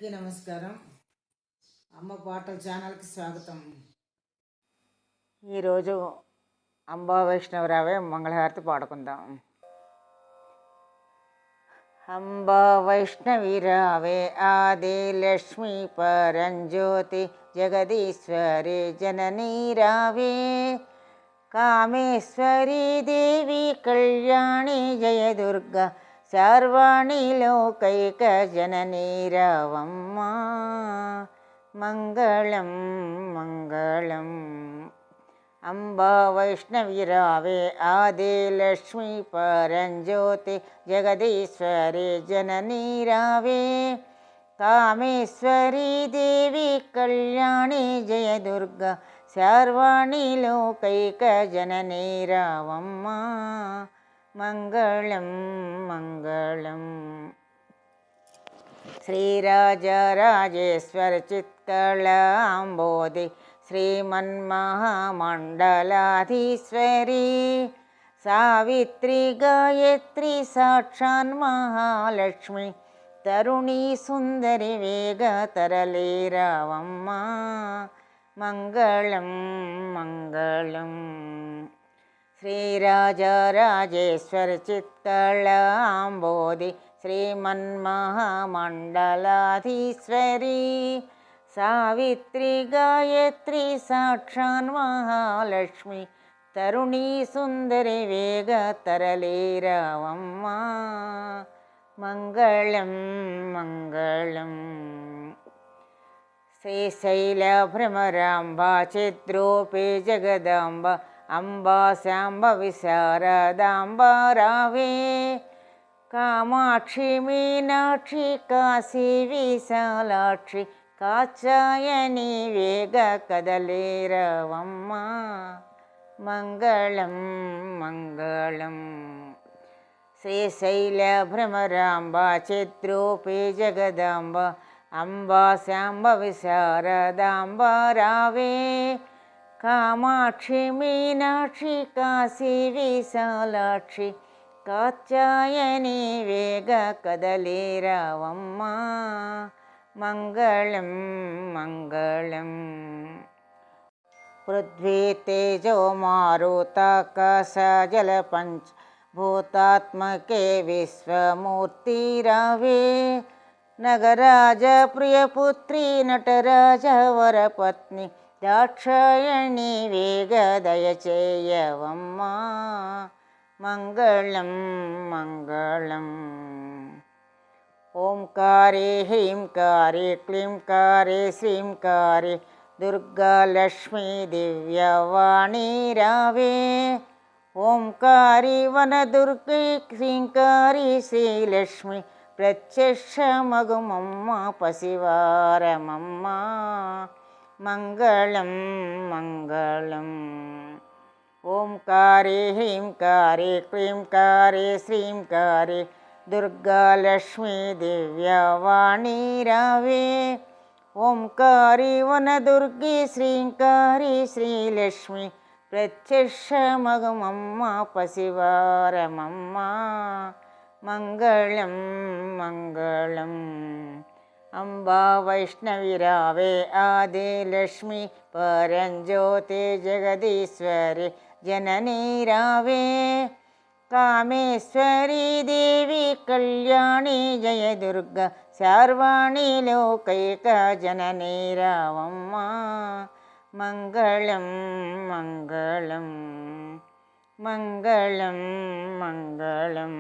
అందరికీ నమస్కారం. అమ్మ పాటల ఛానల్కి స్వాగతం. ఈరోజు అంబా వైష్ణవరావే మంగళహారతి పాడుకుందాం. అంబా వైష్ణవిరావే ఆది లక్ష్మీ పరంజ్యోతి జగదీశ్వరి జననీ రావే కామేశ్వరీ దేవి కళ్యాణి జయ దుర్గా సర్వాణి లోకైక జననీ రావమ్మా మంగళం మంగళం. అంబా వైష్ణవిరావే ఆది లక్ష్మీ పరంజ్యోతి జగదీశ్వరి జననీ రావే కామేశ్వరీ దేవి కళ్యాణి జయ దుర్గా సర్వాణి లోకైక జననీ రావమ్మా మంగళం మంగళం. శ్రీరాజరాజేశ్వర చిత్కళాంబోధి శ్రీమన్మహామండలాధీశ్వరి సావిత్రి గాయత్రి సాక్షాన్ మహాలక్ష్మి తరుణీ సుందరి వేగ తరలే రావమ్మా మంగళం మంగళం. శ్రీరాజరాజేశ్వర చిత్కళాంబోధి శ్రీమన్మహామండలాధీశ్వరి సావిత్రి గాయత్రి సాక్షాన్ మహాలక్ష్మి తరుణీ సుందరి వేగ తరలే రావమ్మా మంగళం మంగళం. శ్రీశైల భ్రమరాంబ చిద్రూపే జగదాంబ అంబా శాంభవి శారదాంబ రావే కామాక్షి మీనాక్షి కాశీ విశాలాక్షి కాచాయని వేగ కదలే రావమ్మా మంగళం మంగళం. శ్రీశైల భ్రమరాంబ చిద్రూపే జగదాంబ అంబా శాంభవి శారదాంబ రావే కామాక్షి మీనాక్షి కాశీ విశాలాక్షి కాచాయని వేగ కదలే రావమ్మా మంగళం మంగళం. పృథ్వీ తేజో మారుతాకాశ జల పంచ భూతాత్మకే విశ్వమూర్తి రావే నగరాజ ప్రియపుత్రి నటరాజ వరపత్ని దాక్షాయణి వేగ దయచేయవమ్మా మంగళం మంగళం. ఓంకారే హ్రీంకారే క్లీంకారే శ్రీంకారే దుర్గా లక్ష్మీ దివ్యవాణి రావే ఓంకారి వనదుర్గై శ్రీంకారి శ్రీలక్ష్మి ప్రత్యక్ష మగుమమ్మ పసివారమమ్మ మంగళం మంగళం. ఓంకారే హ్రీంకారే క్లీంకారే శ్రీంకారే దుర్గా లక్ష్మీ దివ్యవాణి రావే ఓంకారి వనదుర్గి శ్రీంకారి శ్రీలక్ష్మి ప్రత్యక్ష మగుమమ్మ పసివారమమ్మ మంగళం మంగళం. అంబా వైష్ణవిరావే ఆది లక్ష్మీ పరంజ్యోతి జగదీశ్వరి జననీ రావే కామేశ్వరీ దేవి కళ్యాణి జయ దుర్గా సర్వాణి లోకైక జననీ రావమ్మా మంగళం మంగళం మంగళం మంగళం.